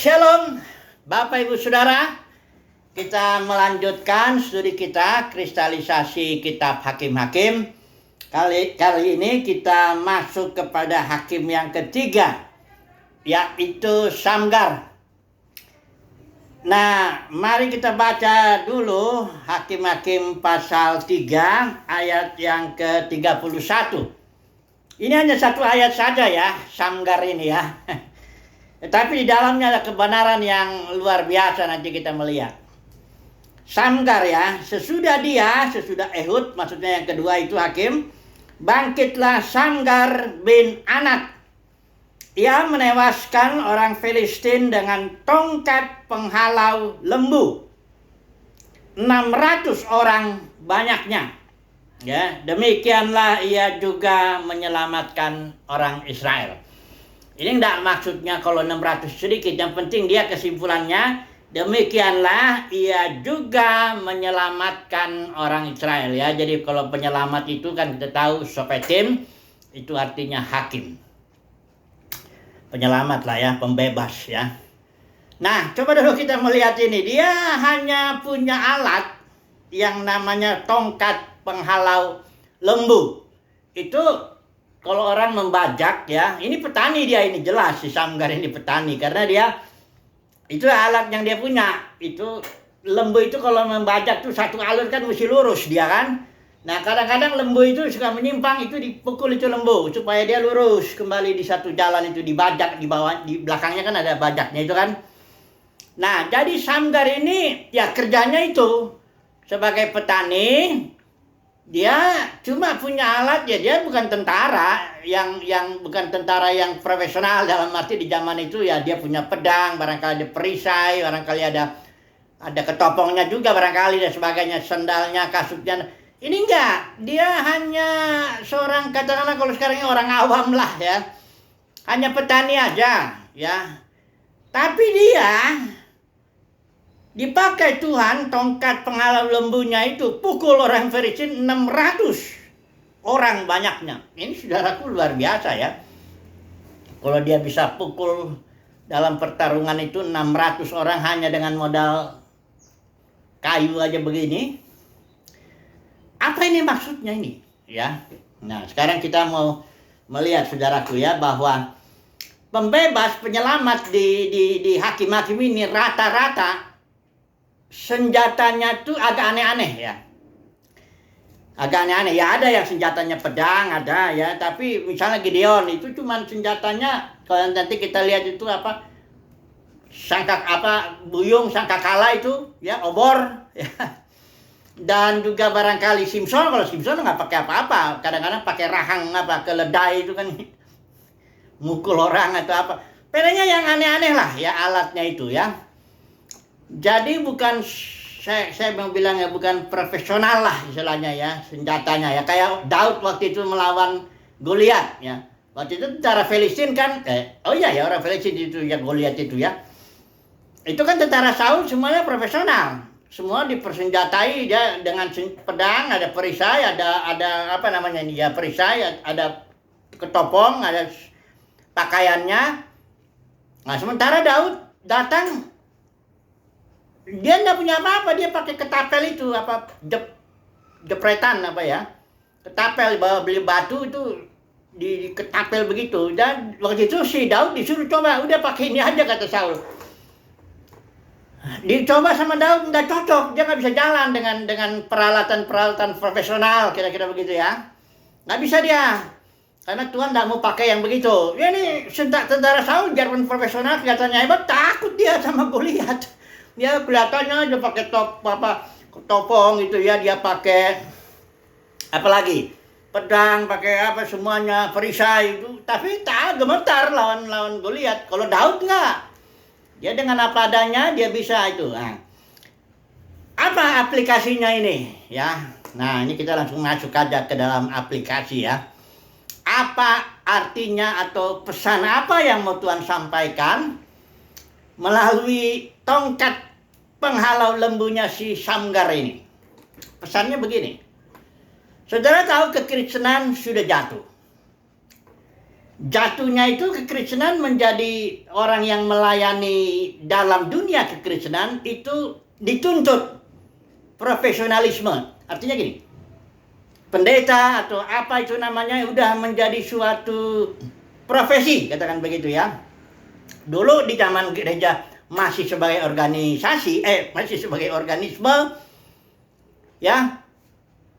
Shalom, Bapak Ibu Saudara. Kita melanjutkan studi kita kristalisasi kitab Hakim-Hakim. Kali ini kita masuk kepada hakim yang ketiga, yaitu Samgar. Nah, mari kita baca dulu Hakim-Hakim pasal 3 ayat yang ke-31. Ini hanya satu ayat saja ya, Samgar ini ya. Tapi di dalamnya ada kebenaran yang luar biasa, nanti kita melihat. Samgar ya, sesudah Ehud, maksudnya yang kedua itu hakim, bangkitlah Samgar bin Anak. Ia menewaskan orang Filistin dengan tongkat penghalau lembu. 600 orang banyaknya. Ya, demikianlah ia juga menyelamatkan orang Israel. Ini enggak maksudnya kalau 600 sedikit, yang penting dia kesimpulannya, demikianlah ia juga menyelamatkan orang Israel ya. Jadi kalau penyelamat itu kan kita tahu sopetim, itu artinya hakim. Penyelamat lah ya, pembebas ya. Nah, coba dulu kita melihat ini. Dia hanya punya alat yang namanya tongkat penghalau lembu. Itu kalau orang membajak ya, ini petani dia, ini jelas si Samgar ini petani, karena dia itu alat yang dia punya. Itu lembu itu kalau membajak tuh satu alur kan mesti lurus dia kan. Nah, kadang-kadang lembu itu suka menyimpang, itu dipukul itu lembu supaya dia lurus kembali di satu jalan, itu dibajak di bawah, di belakangnya kan ada bajaknya itu kan. Nah, jadi Samgar ini ya kerjanya itu sebagai petani. Dia cuma punya alat ya, dia bukan tentara yang bukan tentara yang profesional, dalam arti di zaman itu ya dia punya pedang, barangkali ada perisai, barangkali ada ketopongnya juga barangkali dan sebagainya, sendalnya, kasutnya. Ini enggak, dia hanya seorang, katakanlah kalau sekarang ini orang awam lah ya, hanya petani aja ya. Tapi dia dipakai Tuhan tongkat penghalau lembunya itu, pukul orang Filistin 600 orang banyaknya. Ini saudaraku luar biasa ya. Kalau dia bisa pukul dalam pertarungan itu 600 orang hanya dengan modal kayu aja begini. Apa ini maksudnya ini? Ya. Nah, sekarang kita mau melihat saudaraku ya, bahwa pembebas penyelamat di hakim-hakim ini rata-rata senjatanya tuh agak aneh-aneh ya. Agak aneh-aneh. Ya ada yang senjatanya pedang, ada ya. Tapi misalnya Gideon itu cuman senjatanya, kalau nanti kita lihat itu apa, buyung sangkakala itu ya, obor ya. Dan juga barangkali Simpson, kalau Simpson nggak pakai apa-apa. Kadang-kadang pakai rahang keledai itu kan mukul orang atau apa. Pedangnya yang aneh-aneh lah ya alatnya itu ya. Jadi bukan, saya mau bilang ya, bukan profesional lah istilahnya ya, senjatanya ya. Kayak Daud waktu itu melawan Goliat ya. Waktu itu tentara Filistin kan, orang Filistin itu ya, Goliat itu ya. Itu kan tentara Saul semuanya profesional. Semua dipersenjatai ya dengan pedang, ada perisai, ada apa namanya ini ya, perisai, ada ketopong, ada pakaiannya. Nah, sementara Daud datang, dia nggak punya apa-apa, dia pakai ketapel itu apa, jepretan apa ya, ketapel, bawa beli batu itu di ketapel begitu. Dan waktu itu si Daud disuruh coba, udah pakai ini aja kata Saul. Dicoba sama Daud nggak cocok, dia nggak bisa jalan dengan peralatan profesional, kira-kira begitu ya, nggak bisa dia, karena Tuhan nggak mau pakai yang begitu. Ya ini tentara Saul biarpun profesional kelihatannya hebat, takut dia sama Goliat. Dia kelihatannya dia pakai topong itu ya, dia pakai apa lagi, pedang, pakai apa semuanya, perisai itu, tapi tak gemetar lawan Goliat. Kalau Daud enggak, dia dengan apa adanya dia bisa itu. Nah, apa aplikasinya ini ya? Nah, ini kita langsung masuk aja ke dalam aplikasi ya. Apa artinya atau pesan apa yang mau Tuhan sampaikan melalui tongkat penghalau lembunya si Samgar ini? Pesannya begini. Saudara tahu kekristenan sudah jatuh. jatuhnya itu kekristenan menjadi orang yang melayani dalam dunia kekristenan itu dituntut profesionalisme. Artinya gini, pendeta atau apa itu namanya udah menjadi suatu profesi, katakan begitu ya. Dulu di zaman gereja masih sebagai organisasi, masih sebagai organisme, ya.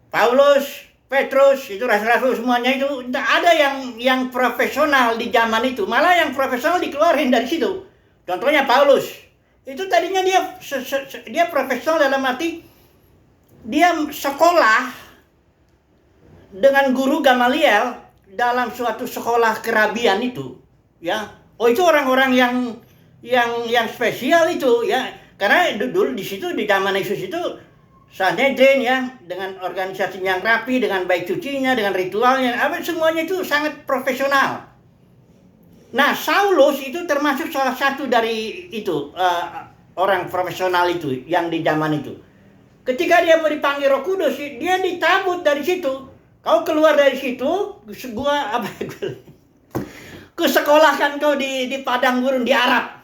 Paulus, Petrus, itu rasul-rasul semuanya itu tidak ada yang profesional di zaman itu. Malah yang profesional dikeluarin dari situ. Contohnya Paulus, itu tadinya dia profesional dalam arti dia sekolah dengan guru Gamaliel dalam suatu sekolah kerabian itu, ya. Oh, itu orang-orang yang spesial itu, ya. Karena dulu di situ di zaman Yesus itu Sanhedrin, ya, dengan organisasi yang rapi, dengan baik cucinya, dengan ritualnya, semuanya itu sangat profesional. Nah, Saulus itu termasuk salah satu dari itu orang profesional itu yang di zaman itu. Ketika dia mau dipanggil Roh Kudus, dia ditabut dari situ. Kau keluar dari situ, kusekolahkan kau di padang gurun di Arab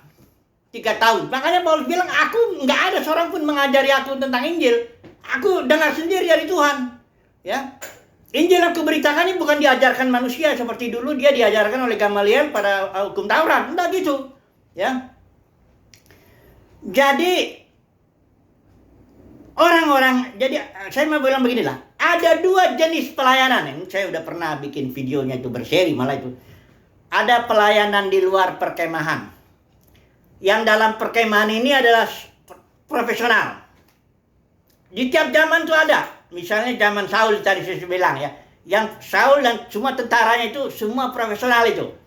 3 tahun. Makanya Paulus bilang, aku nggak ada seorang pun mengajari aku tentang Injil. Aku dengar sendiri dari Tuhan, ya. Injil yang kuberitakan ini bukan diajarkan manusia seperti dulu dia diajarkan oleh Gamaliel pada hukum Taurat, enggak gitu, ya. Jadi jadi saya mau bilang beginilah, ada 2 jenis pelayanan yang saya udah pernah bikin videonya itu berseri malah itu. Ada pelayanan di luar perkemahan. Yang dalam perkemahan ini adalah profesional. Di tiap zaman itu ada. Misalnya zaman Saul tadi saya bilang, ya. Yang Saul dan semua tentaranya itu semua profesional itu.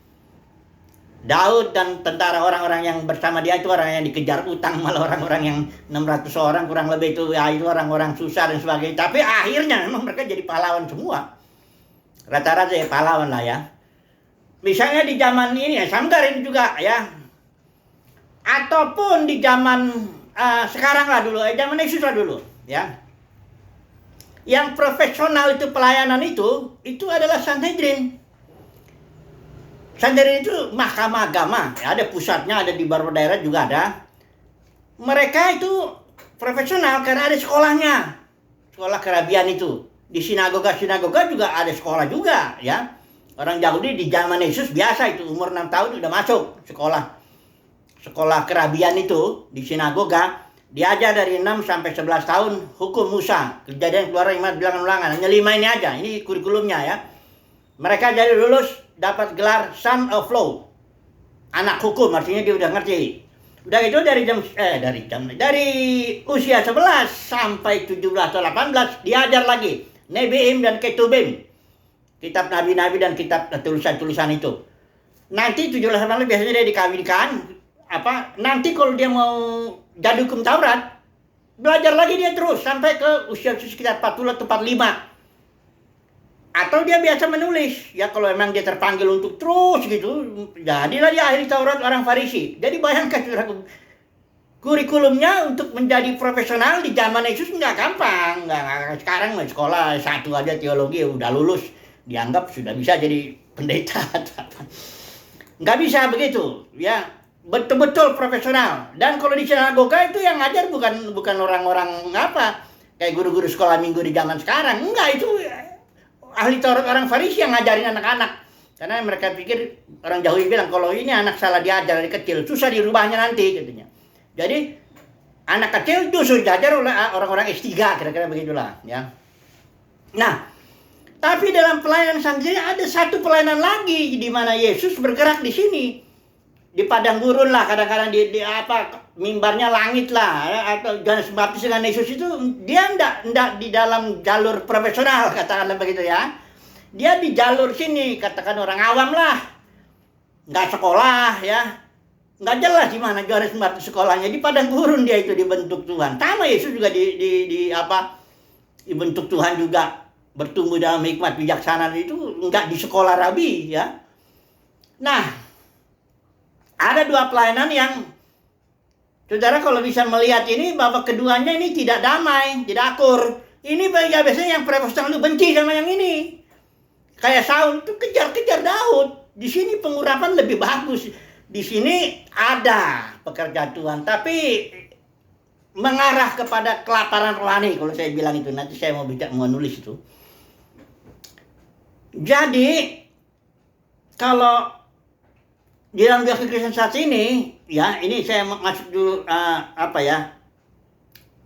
Daud dan tentara orang-orang yang bersama dia itu orang yang dikejar utang, malah orang-orang yang 600 orang kurang lebih itu, ya, itu orang-orang susah dan sebagainya. Tapi akhirnya memang mereka jadi pahlawan semua. Rata-rata ya pahlawan lah, ya. Misalnya di zaman ini ya, Samgar ini juga, ya. Ataupun di zaman sekarang lah dulu, zaman Yesus lah dulu, ya. Yang profesional itu pelayanan itu adalah Sanhedrin. Sanhedrin itu mahkamah agama, ya, ada pusatnya, ada di beberapa daerah juga ada. Mereka itu profesional karena ada sekolahnya, sekolah kerabian itu. Di sinagoga juga ada sekolah juga, ya. Orang Yahudi di zaman Yesus biasa itu umur 6 tahun udah masuk sekolah kerabian itu di sinagoga. Diajar dari 6 sampai 11 tahun hukum Musa, Kejadian, Keluaran, Imamat, Bilangan, Ulangan. Hanya 5 ini aja, ini kurikulumnya, ya. Mereka jadi lulus dapat gelar Son of Law, anak hukum, artinya dia udah ngerti. Udah itu dari usia 11 sampai 17 atau 18 diajar lagi Nebiim dan Ketubim, kitab nabi-nabi dan kitab tulisan-tulisan itu. Nanti 17-18 biasanya dia dikawinkan. Nanti kalau dia mau jadi hukum Taurat, belajar lagi dia terus sampai ke usia sekitar 40 atau 45. Atau dia biasa menulis, ya, kalau memang dia terpanggil untuk terus gitu, jadilah dia ahli Taurat orang Farisi. Jadi bayangkan kurikulumnya untuk menjadi profesional di zaman Yesus nggak gampang. Nggak sekarang sekolah 1 aja teologi udah lulus, dianggap sudah bisa jadi pendeta. Nggak bisa begitu, ya. Betul-betul profesional. Dan kalau di sinagoga itu yang ngajar bukan orang-orang kayak guru-guru sekolah minggu di zaman sekarang. Enggak, itu ahli Taurat orang Farisi yang ngajarin anak-anak. Karena mereka pikir, orang Yahudi bilang, kalau ini anak salah diajar dari kecil, susah dirubahnya nanti, katanya. Jadi, anak kecil itu sudah diajar oleh orang-orang S3, kira-kira begitulah, ya. Nah, tapi dalam pelayanan Sanhedrin ada satu pelayanan lagi, di mana Yesus bergerak di sini. Di padang gurun lah, kadang-kadang di mimbarnya langit lah, atau Yohanes Pembaptis dengan Yesus itu dia ndak di dalam jalur profesional, katakanlah begitu, ya. Dia di jalur sini, katakan orang awam lah, nggak sekolah, ya, nggak jelas di mana Yohanes Pembaptis sekolahnya, di padang gurun dia itu dibentuk Tuhan. Sama Yesus juga dibentuk Tuhan juga, bertumbuh dalam hikmat bijaksana itu nggak di sekolah rabi, ya. Nah, ada 2 pelayanan yang saudara kalau bisa melihat ini bahwa keduanya ini tidak damai, tidak akur. Ini biasanya yang profesional itu benci sama yang ini. Kayak Saul itu kejar-kejar Daud. Di sini pengurapan lebih bagus. Di sini ada pekerjaan Tuhan, tapi mengarah kepada kelaparan rohani kalau saya bilang itu. Nanti saya mau nulis itu. Jadi kalau di dalam dunia kekristenan saat ini, ya ini saya masuk dulu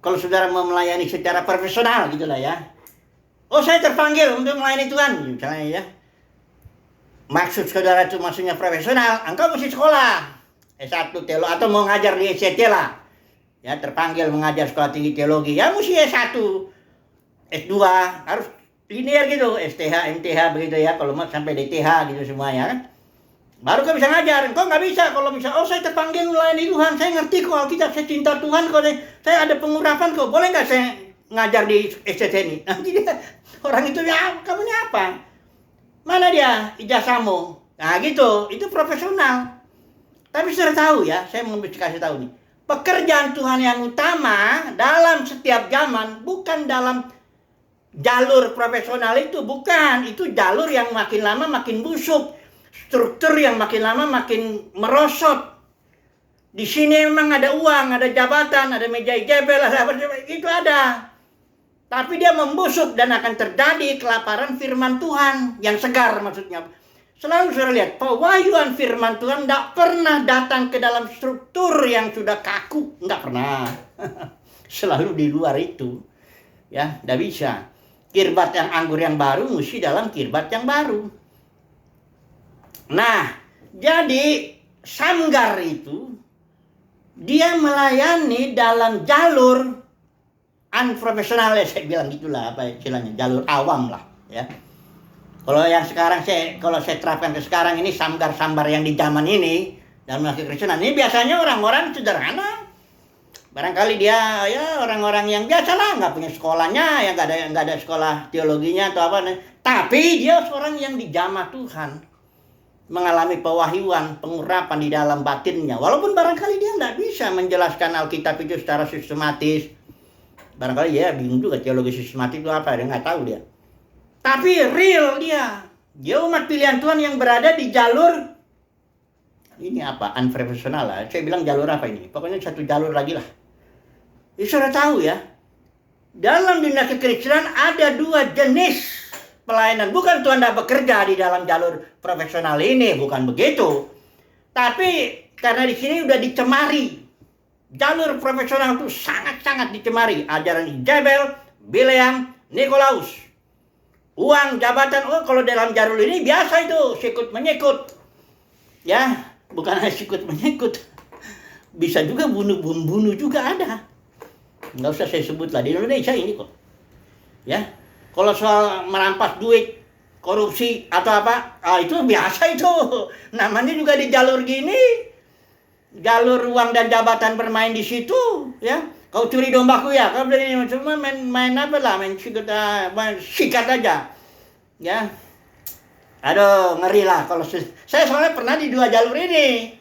kalau saudara mau melayani secara profesional gitulah ya. Oh, saya terpanggil untuk melayani Tuhan, misalnya ya. Maksud saudara itu maksudnya profesional, engkau mesti sekolah S1 teologi atau mau ngajar di SCT lah. Ya, terpanggil mengajar sekolah tinggi teologi, ya mesti S1, S2, harus linear gitu, STH, MTH begitu ya, kalau mau sampai DTH gitu semuanya kan. Baru kau bisa ngajar. Kau nggak bisa kalau misalnya, oh saya terpanggil melayani Tuhan, saya ngerti kok Alkitab, saya cinta Tuhan kok, saya ada pengurapan kok, boleh nggak saya ngajar di SCT ini? Nanti dia, orang itu ya, kamu ini apa? Mana dia ijazahmu? Nah gitu, itu profesional. Tapi sudah tahu ya, saya mau kasih tahu nih. Pekerjaan Tuhan yang utama dalam setiap zaman bukan dalam jalur profesional itu, bukan. Itu jalur yang makin lama makin busuk. Struktur yang makin lama makin merosot. Di sini memang ada uang, ada jabatan, ada meja jebel, ada apa, itu ada. Tapi dia membusuk dan akan terjadi kelaparan firman Tuhan yang segar maksudnya. Selalu saya lihat pewahyuan firman Tuhan tidak pernah datang ke dalam struktur yang sudah kaku, tidak pernah. Selalu di luar itu, ya, tidak bisa. Kirbat yang anggur yang baru mesti dalam kirbat yang baru. Nah, jadi Samgar itu dia melayani dalam jalur unprofesional, ya saya bilang gitulah, apa istilahnya, jalur awam lah ya. Kalau yang sekarang kalau saya terapkan ke sekarang ini, sambar yang di zaman ini dalam kekristenan ini biasanya orang-orang sederhana. Barangkali dia ya orang-orang yang biasa lah, nggak punya sekolahnya, yang nggak ada sekolah teologinya atau apa. Tapi dia seorang yang dijamah Tuhan, mengalami pewahyuan, pengurapan di dalam batinnya. Walaupun barangkali dia nggak bisa menjelaskan Alkitab itu secara sistematis. Barangkali ya bingung juga teologi sistematik itu apa, dia nggak tahu dia. Tapi real dia umat pilihan Tuhan yang berada di jalur ini apa, unprofesional lah. Saya bilang jalur apa ini? Pokoknya satu jalur lagi lah. Ya sudah tahu ya. Dalam dunia kekristenan ada dua jenis pelayanan. Bukan Tuhan tidak bekerja di dalam jalur profesional ini, bukan begitu. Tapi karena di sini udah dicemari. Jalur profesional itu sangat-sangat dicemari. Ajaran Jebel, Bileam, Nikolaus. Uang, jabatan, oh kalau dalam jalur ini biasa itu, sikut menyikut. Ya, bukan hanya sikut menyikut. Bisa juga bunuh juga ada. Nggak usah saya sebut lah, di Indonesia ini kok. Ya, kalau soal merampas duit, korupsi atau apa, itu biasa itu. Namanya juga di jalur gini. Jalur uang dan jabatan bermain di situ, ya. Kau curi dombaku ya, kau beli cuma main apa lah, main sikat aja, ya. Aduh, ngeri lah kalau saya soalnya pernah di dua jalur ini.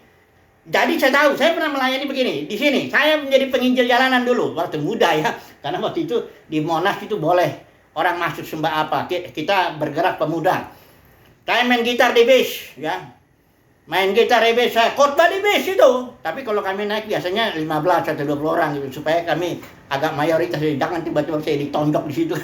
Jadi saya tahu, saya pernah melayani begini. Di sini saya menjadi penginjil jalanan dulu waktu muda ya, karena waktu itu di Monas itu boleh orang masuk sembah apa, kita bergerak pemuda. Saya main gitar di bis, ya. Main gitar di bis, saya khotbah di bis itu. Tapi kalau kami naik biasanya 15 atau 20 orang gitu, supaya kami agak mayoritas. Jangan tiba-tiba saya ditonjok di situ.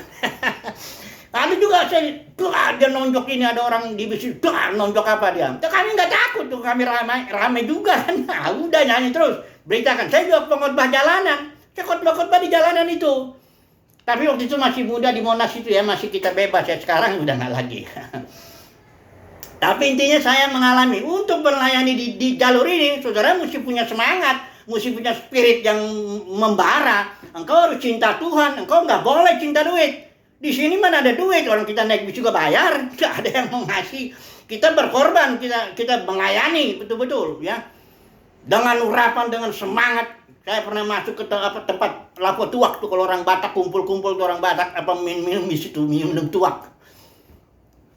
Kami juga dia nonjok ini, ada orang di bis itu, nonjok apa dia. Kami nggak takut tuh, kami ramai juga kan. Nah, udah nyanyi terus, beritakan. Saya juga pengkhotbah jalanan, saya khotbah di jalanan itu. Tapi waktu itu masih muda di Monas itu ya, masih kita bebas ya. Sekarang udah nggak lagi. Tapi intinya saya mengalami untuk melayani di jalur ini, saudara mesti punya semangat, mesti punya spirit yang membara. Engkau harus cinta Tuhan, engkau nggak boleh cinta duit. Di sini mana ada duit, orang kita naik bis juga bayar, nggak ada yang mau ngasih. Kita berkorban, kita melayani betul-betul ya. Dengan urapan, dengan semangat. Saya pernah masuk ke tempat lapo tuak tuh, kalau orang Batak kumpul-kumpul tuh, orang Batak apa minum di situ, minum tuak.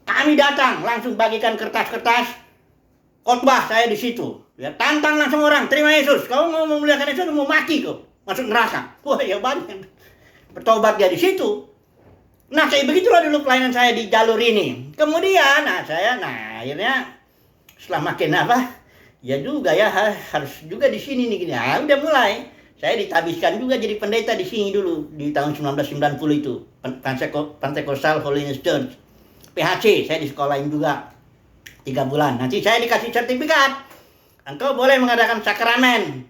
Kami datang langsung bagikan kertas-kertas khotbah saya di situ. Ya, tantang langsung orang, terima Yesus. Kau mau memuliakan Yesus, mau mati kau, masuk neraka. Wah ya banyak. Bertobat dia di situ. Nah, kayak begitulah dulu pelayanan saya di jalur ini. Kemudian, akhirnya Setelah makin apa? Ya juga ya, harus juga di sini nih. Nah, udah mulai. Saya ditabiskan juga jadi pendeta di sini dulu di tahun 1990 itu. Pentecostal Holiness Church. PHC, saya di sekolahin juga 3 bulan. Nanti saya dikasih sertifikat. Engkau boleh mengadakan sakramen.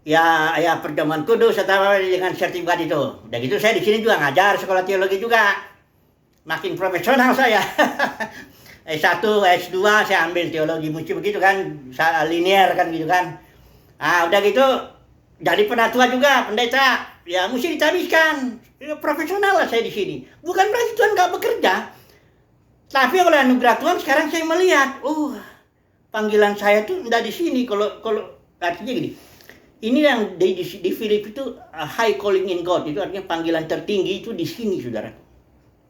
Ya perjamuan kudus atau dengan sertifikat itu. Udah gitu saya di sini juga ngajar sekolah teologi juga. Makin profesional saya. S1, S2 saya ambil teologi mesti begitu kan, linear kan gitu kan. Udah gitu jadi penatua juga, pendeta. Ya mesti ditabiskan. Ya, profesional lah saya di sini. Bukan berarti Tuhan nggak bekerja. Tapi oleh anugerah Tuhan sekarang saya melihat, panggilan saya tuh enggak di sini. Kalau artinya gini. Ini yang di Filipi itu high calling in God, itu artinya panggilan tertinggi itu di sini, saudara.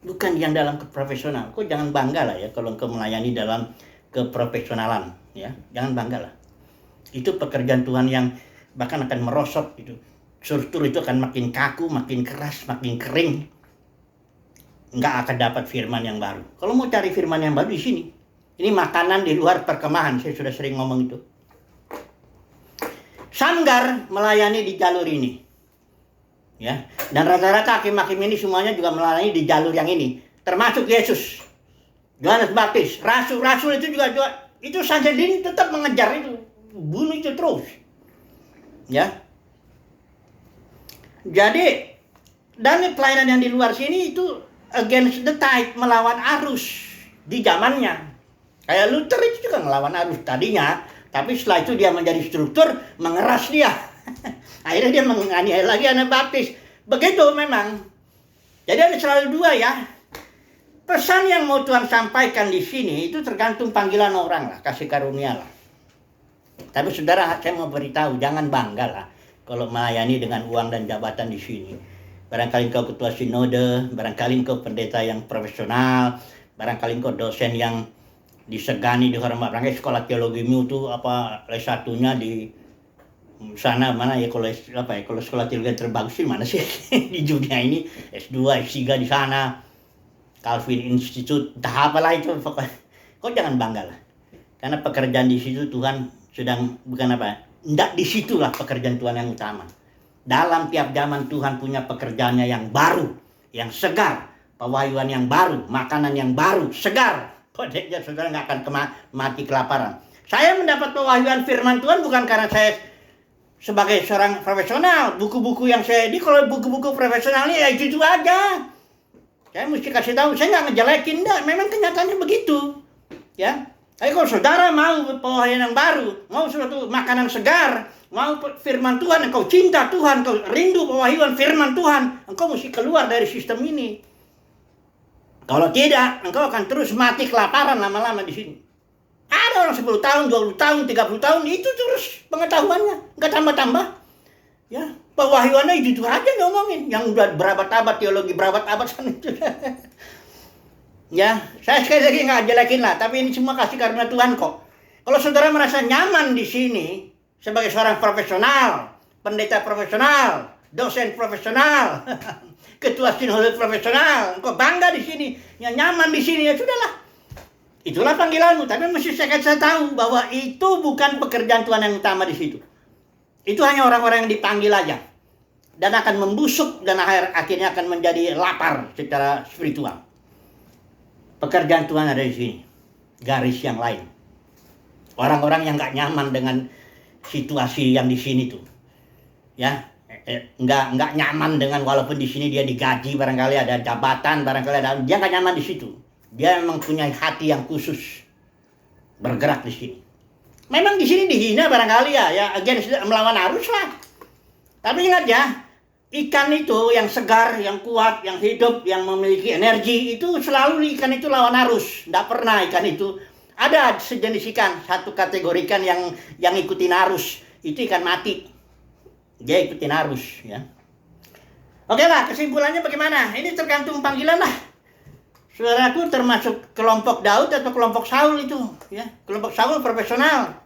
Bukan yang dalam keprofesional. Kok jangan bangga lah ya kalau engkau melayani dalam keprofesionalan, ya. Jangan bangga lah. Itu pekerjaan Tuhan yang bahkan akan merosot itu. Struktur itu akan makin kaku, makin keras, makin kering. Nggak akan dapat firman yang baru. Kalau mau cari firman yang baru di sini. Ini makanan di luar perkemahan, saya sudah sering ngomong itu. Sanggar melayani di jalur ini. Ya, dan rata-rata hakim-hakim ini semuanya juga melayani di jalur yang ini, termasuk Yesus, Yohanes Baptis, rasul-rasul itu juga itu Sanhedrin tetap mengejar itu, bunuh itu terus. Ya. Jadi dan pelayanan yang di luar sini itu against the tide, melawan arus di zamannya. Kayak Luther itu juga melawan arus tadinya, tapi setelah itu dia menjadi struktur, mengeras dia. Akhirnya dia menganiaya lagi anak baptis. Begitu memang. Jadi ada selalu dua ya. Pesan yang mau Tuhan sampaikan di sini itu tergantung panggilan orang lah, kasih karunia lah. Tapi saudara, saya mau beritahu, jangan bangga lah kalau melayani dengan uang dan jabatan di sini. Barangkali kau ketua sinode, barangkali kau pendeta yang profesional, barangkali kau dosen yang disegani, dihormat. Barangkali sekolah teologi itu S1-nya di sana mana ya, kalau sekolah teologi terbagus sih mana sih di dunia ini, S2, S3 di sana, Calvin Institute, entah apalah itu pokoknya. Kau jangan bangga lah, karena pekerjaan di situ Tuhan sedang enggak di situlah pekerjaan Tuhan yang utama. Dalam tiap zaman Tuhan punya pekerjaannya yang baru, yang segar, pewahyuan yang baru, makanan yang baru, segar. Kodenya saudara nggak akan mati kelaparan. Saya mendapat pewahyuan firman Tuhan bukan karena saya sebagai seorang profesional, buku-buku yang saya kalau buku-buku profesional ini ya itu aja. Saya mesti kasih tahu, saya nggak ngejelekin, enggak, memang kenyataannya begitu, ya. Tapi kalau saudara mau pewahyuan yang baru, mau suatu makanan segar, mau firman Tuhan, engkau cinta Tuhan, engkau rindu pewahyuan firman Tuhan, engkau mesti keluar dari sistem ini. Kalau tidak, engkau akan terus mati kelaparan lama-lama di sini. Ada orang 10 tahun, 20 tahun, 30 tahun, itu terus pengetahuannya. Nggak tambah-tambah. Ya, pewahyuannya itu aja ngomongin. Yang udah berabad-abad, teologi berabad-abad sana itu. Ya, saya sekali lagi nggak jelekin lah. Tapi ini semua kasih karunia Tuhan kok. Kalau saudara merasa nyaman di sini, sebagai seorang profesional, pendeta profesional, dosen profesional, ketua sinode profesional, engkau bangga di sini, yang nyaman di sini, ya sudahlah. Itulah panggilanmu, tapi mesti saya tahu bahwa itu bukan pekerjaan Tuhan yang utama di situ. Itu hanya orang-orang yang dipanggil aja. Dan akan membusuk dan akhirnya akan menjadi lapar secara spiritual. Pekerjaan Tuhan ada di sini. Garis yang lain. Orang-orang yang gak nyaman dengan situasi yang di sini tuh. Ya, nggak nyaman dengan walaupun di sini dia digaji, barangkali ada jabatan, barangkali ada, dia nggak nyaman di situ. Dia memang punya hati yang khusus bergerak di sini. Memang di sini dihina barangkali ya against, melawan arus lah. Tapi ingat ya, ikan itu yang segar, yang kuat, yang hidup, yang memiliki energi itu selalu ikan itu lawan arus. Nggak pernah ikan itu ada sejenis ikan, satu kategori ikan yang ikutin arus, itu ikan mati. Dia ikutin arus ya. Oke lah, kesimpulannya bagaimana? Ini tergantung panggilan lah. Saudaraku termasuk kelompok Daud atau kelompok Saul itu, ya. Kelompok Saul profesional.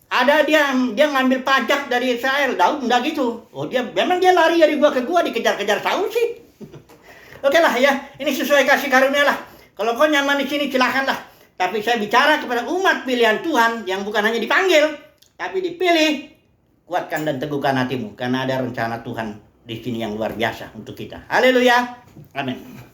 Ada dia ngambil pajak dari Israel, Daud enggak gitu. Oh, memang dia lari dari gua ke gua, dikejar-kejar Saul sih. Oke lah ya, ini sesuai kasih karunia lah. Kalau kau nyaman di sini silakanlah. Tapi saya bicara kepada umat pilihan Tuhan yang bukan hanya dipanggil, tapi dipilih. Kuatkan dan teguhkan hatimu, karena ada rencana Tuhan di sini yang luar biasa untuk kita. Haleluya. Amin.